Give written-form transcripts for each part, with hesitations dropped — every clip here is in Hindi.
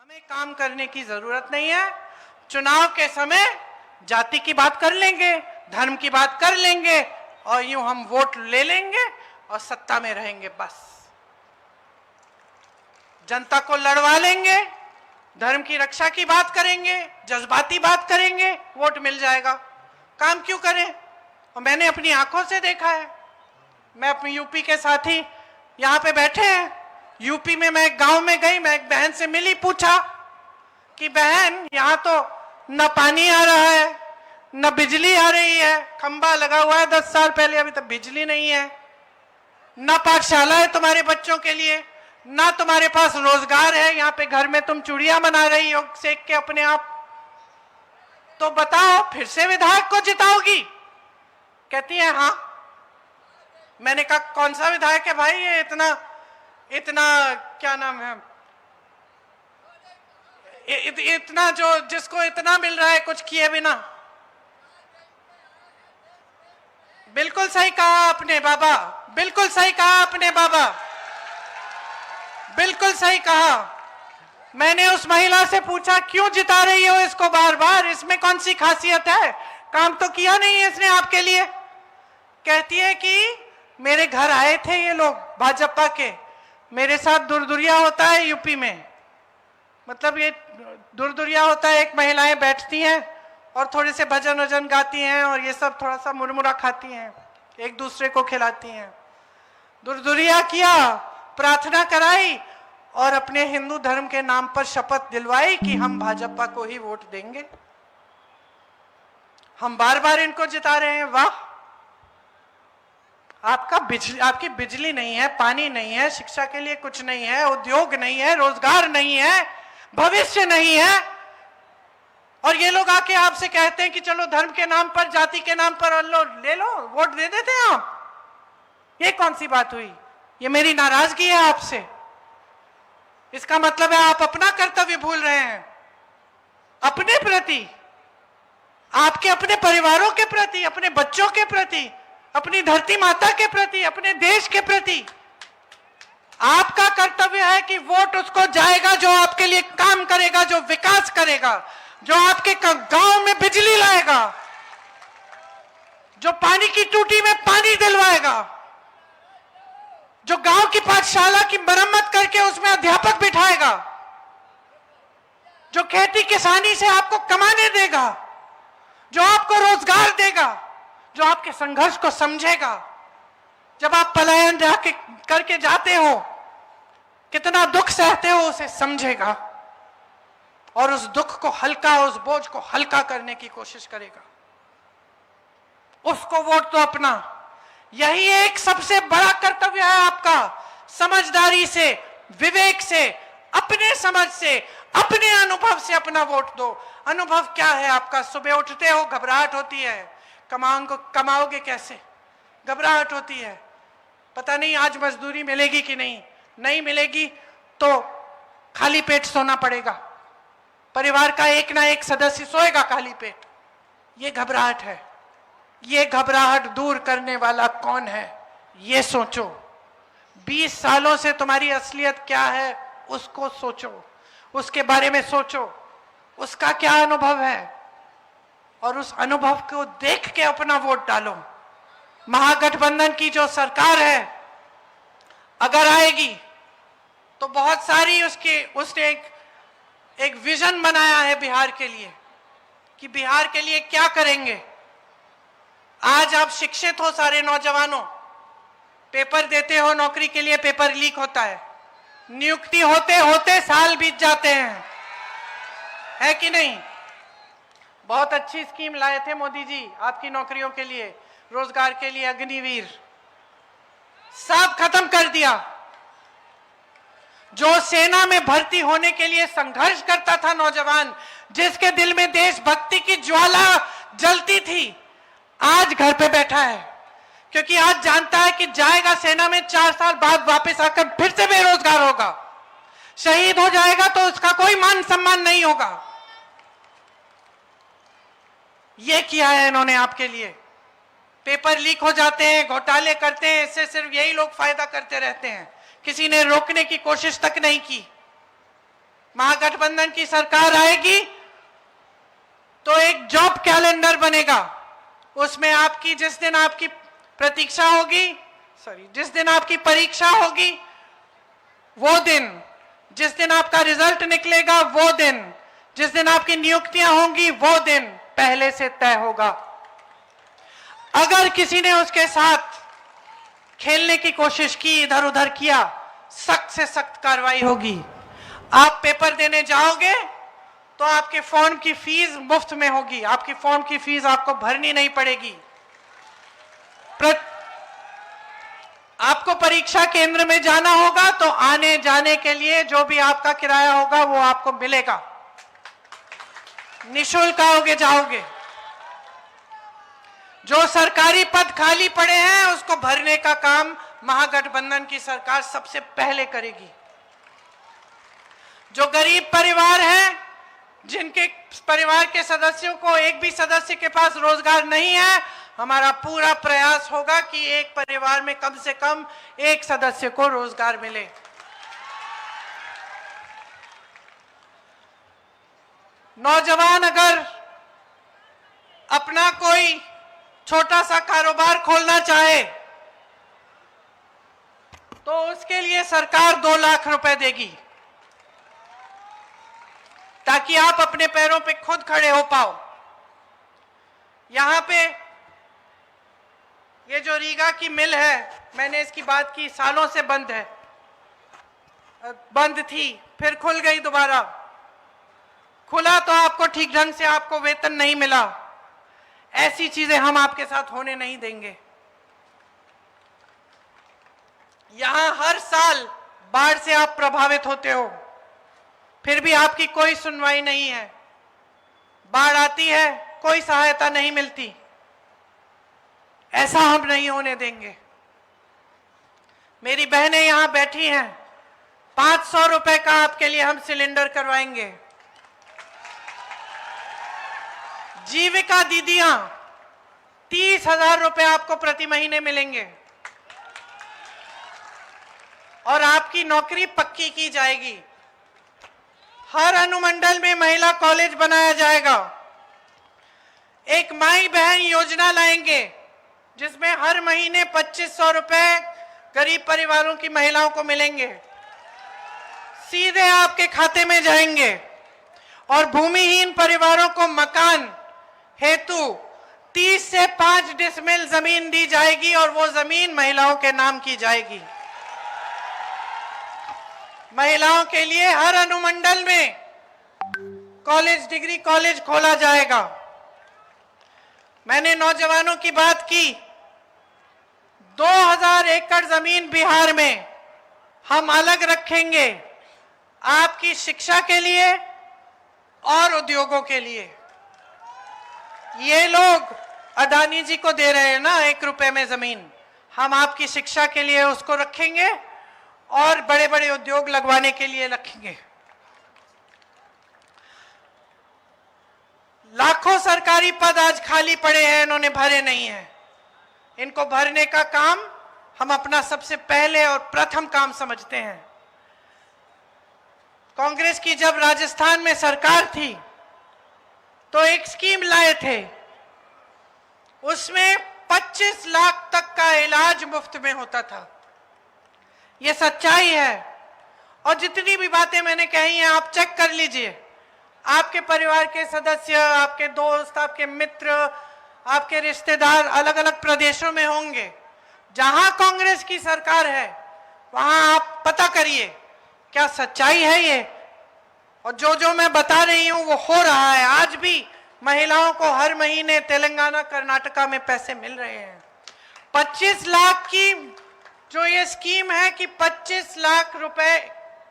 हमें काम करने की जरूरत नहीं है। चुनाव के समय जाति की बात कर लेंगे, धर्म की बात कर लेंगे और यूं हम वोट ले लेंगे और सत्ता में रहेंगे। बस जनता को लड़वा लेंगे, धर्म की रक्षा की बात करेंगे, जज्बाती बात करेंगे, वोट मिल जाएगा। काम क्यों करें? और मैंने अपनी आंखों से देखा है। मैं अपनी यूपी के साथी यहाँ पे बैठे हैं। यूपी में मैं एक गांव में गई, मैं एक बहन से मिली, पूछा कि बहन यहाँ तो न पानी आ रहा है, न बिजली आ रही है, खंबा लगा हुआ है 10 साल पहले, अभी तक बिजली नहीं है, न पाठशाला है तुम्हारे बच्चों के लिए, ना तुम्हारे पास रोजगार है, यहाँ पे घर में तुम चूड़ियां बना रही हो सेक के अपने आप, तो बताओ फिर से विधायक को जिताओगी? कहती है हाँ। मैंने कहा कौन सा विधायक है भाई ये? इतना क्या नाम है, इतना जो जिसको इतना मिल रहा है कुछ किए बिना। बिल्कुल सही कहा आपने बाबा, बिल्कुल सही कहा आपने बाबा, बिल्कुल सही कहा। मैंने उस महिला से पूछा क्यों जिता रही हो इसको बार बार, इसमें कौन सी खासियत है, काम तो किया नहीं है इसने आपके लिए। कहती है कि मेरे घर आए थे ये लोग भाजपा के, मेरे साथ दुरदुरिया होता है यूपी में। मतलब ये दुरदुरिया होता है, एक महिलाएं बैठती हैं और थोड़े से भजन वजन गाती हैं और ये सब थोड़ा सा मुरमुरा खाती हैं, एक दूसरे को खिलाती हैं। दुरदुरिया किया, प्रार्थना कराई और अपने हिंदू धर्म के नाम पर शपथ दिलवाई कि हम भाजपा को ही वोट देंगे। हम बार बार इनको जिता रहे हैं। वाह, आपकी बिजली नहीं है, पानी नहीं है, शिक्षा के लिए कुछ नहीं है, उद्योग नहीं है, रोजगार नहीं है, भविष्य नहीं है, और ये लोग आके आपसे कहते हैं कि चलो धर्म के नाम पर, जाति के नाम पर ले लो, वोट दे देते हैं आप। ये कौन सी बात हुई? ये मेरी नाराजगी है आपसे। इसका मतलब है आप अपना कर्तव्य भूल रहे हैं, अपने प्रति, आपके अपने परिवारों के प्रति, अपने बच्चों के प्रति, अपनी धरती माता के प्रति, अपने देश के प्रति। आपका कर्तव्य है कि वोट उसको जाएगा जो आपके लिए काम करेगा, जो विकास करेगा, जो आपके गांव में बिजली लाएगा, जो पानी की टूटी में पानी दिलवाएगा, जो गांव की पाठशाला की मरम्मत करके उसमें अध्यापक बिठाएगा, जो खेती किसानी से आपको कमाने देगा, जो आपको रोजगार देगा, जो आपके संघर्ष को समझेगा। जब आप पलायन करके जाते हो, कितना दुख सहते हो, उसे समझेगा और उस दुख को हल्का, उस बोझ को हल्का करने की कोशिश करेगा। उसको वोट तो अपना, यही एक सबसे बड़ा कर्तव्य है आपका। समझदारी से, विवेक से, अपने समझ से, अपने अनुभव से अपना वोट दो। अनुभव क्या है आपका? सुबह उठते हो, घबराहट होती है, कमाओगे कैसे, घबराहट होती है, पता नहीं आज मजदूरी मिलेगी कि नहीं मिलेगी तो खाली पेट सोना पड़ेगा, परिवार का एक ना एक सदस्य सोएगा खाली पेट। ये घबराहट है। ये घबराहट दूर करने वाला कौन है, ये सोचो। 20 सालों से तुम्हारी असलियत क्या है उसको सोचो, उसके बारे में सोचो, उसका क्या अनुभव है और उस अनुभव को देख के अपना वोट डालो। महागठबंधन की जो सरकार है अगर आएगी तो बहुत सारी उसने एक विजन बनाया है बिहार के लिए कि बिहार के लिए क्या करेंगे। आज आप शिक्षित हो सारे नौजवानों, पेपर देते हो नौकरी के लिए, पेपर लीक होता है, नियुक्ति होते होते साल बीत जाते हैं, है कि नहीं? बहुत अच्छी स्कीम लाए थे मोदी जी आपकी नौकरियों के लिए, रोजगार के लिए, अग्निवीर, सब खत्म कर दिया। जो सेना में भर्ती होने के लिए संघर्ष करता था नौजवान, जिसके दिल में देशभक्ति की ज्वाला जलती थी, आज घर पे बैठा है, क्योंकि आज जानता है कि जाएगा सेना में, 4 साल बाद वापस आकर फिर से बेरोजगार होगा, शहीद हो जाएगा तो उसका कोई मान सम्मान नहीं होगा। ये किया है इन्होंने आपके लिए। पेपर लीक हो जाते हैं, घोटाले करते हैं, इससे सिर्फ यही लोग फायदा करते रहते हैं, किसी ने रोकने की कोशिश तक नहीं की। महागठबंधन की सरकार आएगी तो एक जॉब कैलेंडर बनेगा। उसमें आपकी जिस दिन आपकी प्रतीक्षा होगी, जिस दिन आपकी परीक्षा होगी वो दिन, जिस दिन आपका रिजल्ट निकलेगा वो दिन, जिस दिन आपकी नियुक्तियां होंगी वो दिन पहले से तय होगा। अगर किसी ने उसके साथ खेलने की कोशिश की, इधर उधर किया, सख्त से सख्त कार्रवाई होगी। आप पेपर देने जाओगे तो आपके फॉर्म की फीस मुफ्त में होगी, आपकी फॉर्म की फीस आपको भरनी नहीं पड़ेगी। आपको परीक्षा केंद्र में जाना होगा तो आने जाने के लिए जो भी आपका किराया होगा वो आपको मिलेगा, निःशुल्क आओगे जाओगे। जो सरकारी पद खाली पड़े हैं उसको भरने का काम महागठबंधन की सरकार सबसे पहले करेगी। जो गरीब परिवार हैं, जिनके परिवार के सदस्यों को, एक भी सदस्य के पास रोजगार नहीं है, हमारा पूरा प्रयास होगा कि एक परिवार में कम से कम एक सदस्य को रोजगार मिले। नौजवान अगर अपना कोई छोटा सा कारोबार खोलना चाहे तो उसके लिए सरकार 2 लाख रुपए देगी ताकि आप अपने पैरों पे खुद खड़े हो पाओ। यहां पे ये जो रीगा की मिल है, मैंने इसकी बात की, सालों से बंद है, बंद थी, फिर खुल गई दोबारा। खुला तो आपको ठीक ढंग से आपको वेतन नहीं मिला। ऐसी चीजें हम आपके साथ होने नहीं देंगे। यहां हर साल बाढ़ से आप प्रभावित होते हो, फिर भी आपकी कोई सुनवाई नहीं है। बाढ़ आती है, कोई सहायता नहीं मिलती। ऐसा हम नहीं होने देंगे। मेरी बहनें यहां बैठी हैं, 500 रुपए का आपके लिए हम सिलेंडर करवाएंगे। जीविका दीदियां 30,000 रुपए आपको प्रति महीने मिलेंगे और आपकी नौकरी पक्की की जाएगी। हर अनुमंडल में महिला कॉलेज बनाया जाएगा। एक माई बहन योजना लाएंगे जिसमें हर महीने 2500 रुपए गरीब परिवारों की महिलाओं को मिलेंगे, सीधे आपके खाते में जाएंगे। और भूमिहीन परिवारों को मकान हेतु 30 से 5 डिसमिल जमीन दी जाएगी और वो जमीन महिलाओं के नाम की जाएगी। महिलाओं के लिए हर अनुमंडल में कॉलेज, डिग्री कॉलेज खोला जाएगा। मैंने नौजवानों की बात की। 2000 एकड़ जमीन बिहार में हम अलग रखेंगे आपकी शिक्षा के लिए और उद्योगों के लिए। ये लोग अदानी जी को दे रहे हैं ना 1 रुपए में जमीन, हम आपकी शिक्षा के लिए उसको रखेंगे और बड़े बड़े उद्योग लगवाने के लिए रखेंगे। लाखों सरकारी पद आज खाली पड़े हैं, इन्होंने भरे नहीं हैं। इनको भरने का काम हम अपना सबसे पहले और प्रथम काम समझते हैं। कांग्रेस की जब राजस्थान में सरकार थी तो एक स्कीम लाए थे, उसमें 25 लाख तक का इलाज मुफ्त में होता था। ये सच्चाई है। और जितनी भी बातें मैंने कही हैं आप चेक कर लीजिए। आपके परिवार के सदस्य, आपके दोस्त, आपके मित्र, आपके रिश्तेदार अलग अलग प्रदेशों में होंगे। जहां कांग्रेस की सरकार है वहां आप पता करिए क्या सच्चाई है ये। और जो मैं बता रही हूं वो हो रहा है। आज भी महिलाओं को हर महीने तेलंगाना, कर्नाटका में पैसे मिल रहे हैं। 25 लाख की जो ये स्कीम है कि 25 लाख रुपए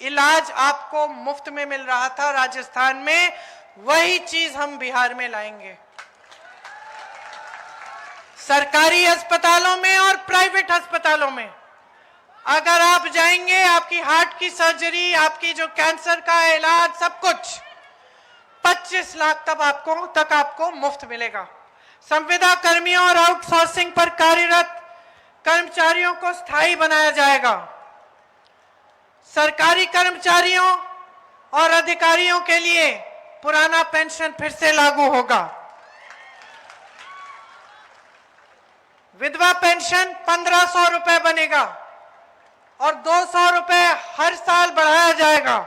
इलाज आपको मुफ्त में मिल रहा था राजस्थान में, वही चीज हम बिहार में लाएंगे। सरकारी अस्पतालों में और प्राइवेट अस्पतालों में अगर आप जाएंगे, आपकी हार्ट की सर्जरी, आपकी जो कैंसर का इलाज, सब कुछ 25 लाख तक आपको मुफ्त मिलेगा। संविदा कर्मियों और आउटसोर्सिंग पर कार्यरत कर्मचारियों को स्थायी बनाया जाएगा। सरकारी कर्मचारियों और अधिकारियों के लिए पुराना पेंशन फिर से लागू होगा। विधवा पेंशन 1500 रुपए बनेगा और 200 रुपए हर साल बढ़ाया जाएगा।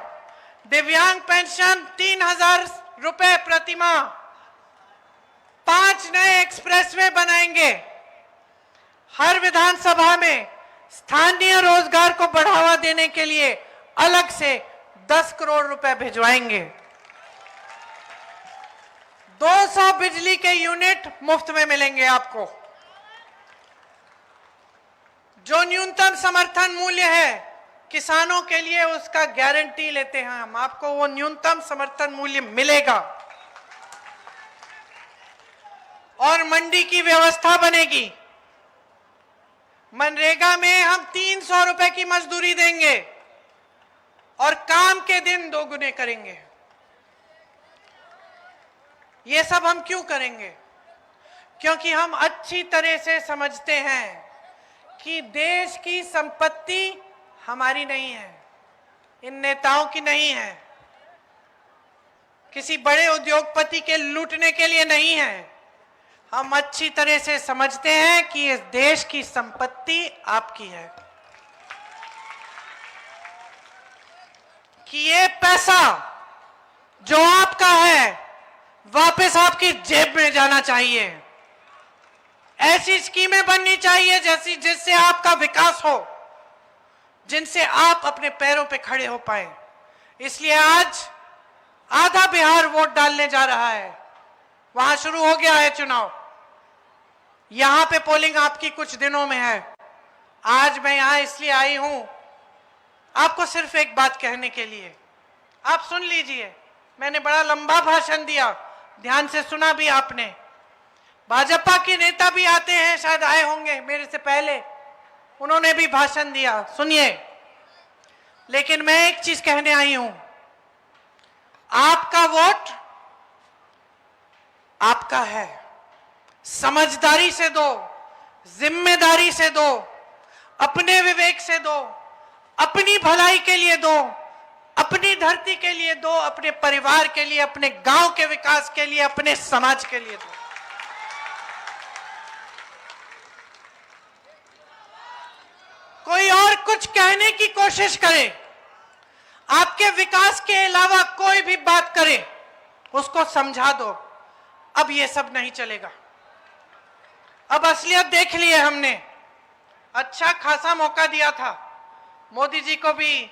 दिव्यांग पेंशन 3000 रुपए प्रति माह। 5 नए एक्सप्रेसवे बनाएंगे। हर विधानसभा में स्थानीय रोजगार को बढ़ावा देने के लिए अलग से 10 करोड़ रुपए भिजवाएंगे। 200 बिजली के यूनिट मुफ्त में मिलेंगे आपको। जो न्यूनतम समर्थन मूल्य है किसानों के लिए, उसका गारंटी लेते हैं हम, आपको वो न्यूनतम समर्थन मूल्य मिलेगा। और मंडी की व्यवस्था बनेगी। मनरेगा में हम 300 रुपए की मजदूरी देंगे और काम के दिन 2 गुने करेंगे। ये सब हम क्यों करेंगे? क्योंकि हम अच्छी तरह से समझते हैं कि देश की संपत्ति हमारी नहीं है, इन नेताओं की नहीं है, किसी बड़े उद्योगपति के लूटने के लिए नहीं है। हम अच्छी तरह से समझते हैं कि इस देश की संपत्ति आपकी है, कि ये पैसा जो आपका है वापस आपकी जेब में जाना चाहिए। ऐसी स्कीमें बननी चाहिए जिससे आपका विकास हो, जिनसे आप अपने पैरों पे खड़े हो पाए। इसलिए आज आधा बिहार वोट डालने जा रहा है। वहां शुरू हो गया है चुनाव। यहां पे पोलिंग आपकी कुछ दिनों में है। आज मैं यहां इसलिए आई हूं आपको सिर्फ एक बात कहने के लिए। आप सुन लीजिए, मैंने बड़ा लंबा भाषण दिया, ध्यान से सुना भी आपने। भाजपा के नेता भी आते हैं, शायद आए होंगे मेरे से पहले, उन्होंने भी भाषण दिया, सुनिए। लेकिन मैं एक चीज कहने आई हूं, आपका वोट आपका है। समझदारी से दो, जिम्मेदारी से दो, अपने विवेक से दो, अपनी भलाई के लिए दो, अपनी धरती के लिए दो, अपने परिवार के लिए, अपने गांव के विकास के लिए, अपने समाज के लिए दो। कोई और कुछ कहने की कोशिश करे, आपके विकास के अलावा कोई भी बात करे, उसको समझा दो। अब ये सब नहीं चलेगा। अब असलियत देख ली है हमने। अच्छा खासा मौका दिया था मोदी जी को भी,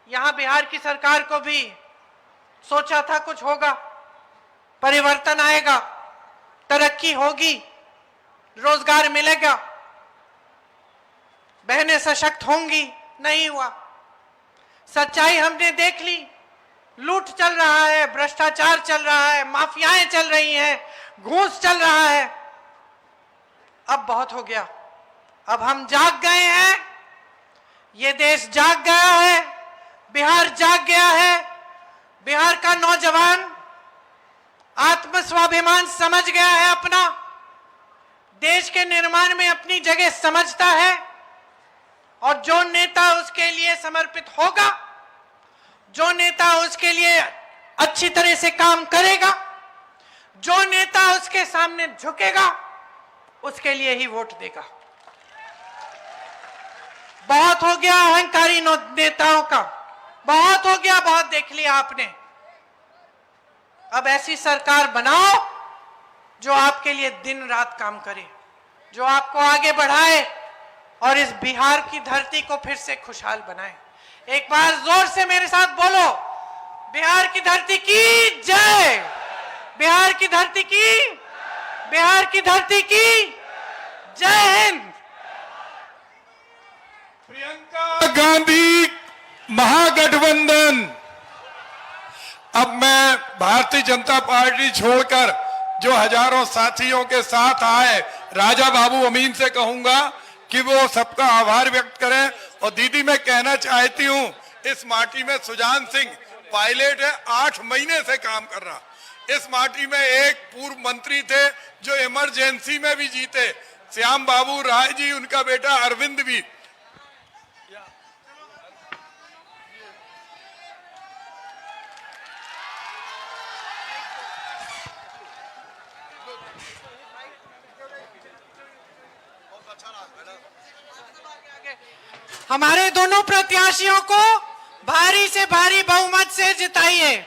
यहां बिहार की सरकार को भी। सोचा था कुछ होगा, परिवर्तन आएगा, तरक्की होगी, रोजगार मिलेगा, बहनें सशक्त होंगी। नहीं हुआ। सच्चाई हमने देख ली। लूट चल रहा है, भ्रष्टाचार चल रहा है, माफियाएं चल रही हैं, घूस चल रहा है। अब बहुत हो गया। अब हम जाग गए हैं, ये देश जाग गया है, बिहार जाग गया है। बिहार का नौजवान आत्मस्वाभिमान समझ गया है अपना, देश के निर्माण में अपनी जगह समझता है। और जो नेता उसके लिए समर्पित होगा, जो नेता उसके लिए अच्छी तरह से काम करेगा, जो नेता उसके सामने झुकेगा, उसके लिए ही वोट देगा। बहुत हो गया अहंकारी नेताओं का, बहुत हो गया, बहुत देख लिया आपने। अब ऐसी सरकार बनाओ जो आपके लिए दिन रात काम करे, जो आपको आगे बढ़ाए और इस बिहार की धरती को फिर से खुशहाल बनाए। एक बार जोर से मेरे साथ बोलो, बिहार की धरती की जय, बिहार की धरती की, बिहार की धरती की जय हिंद। प्रियंका गांधी महागठबंधन। अब मैं भारतीय जनता पार्टी छोड़कर जो हजारों साथियों के साथ आए राजा बाबू अमीन से कहूंगा कि वो सबका आभार व्यक्त करें। और दीदी मैं कहना चाहती हूं, इस माटी में सुजान सिंह पायलट है, 8 महीने से काम कर रहा। इस माटी में एक पूर्व मंत्री थे जो इमरजेंसी में भी जीते, श्याम बाबू राय जी, उनका बेटा अरविंद भी। हमारे दोनों प्रत्याशियों को भारी से भारी बहुमत से जिताइए।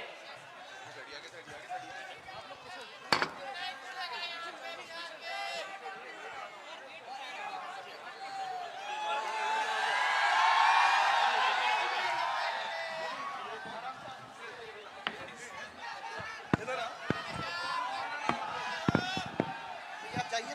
आप जाइए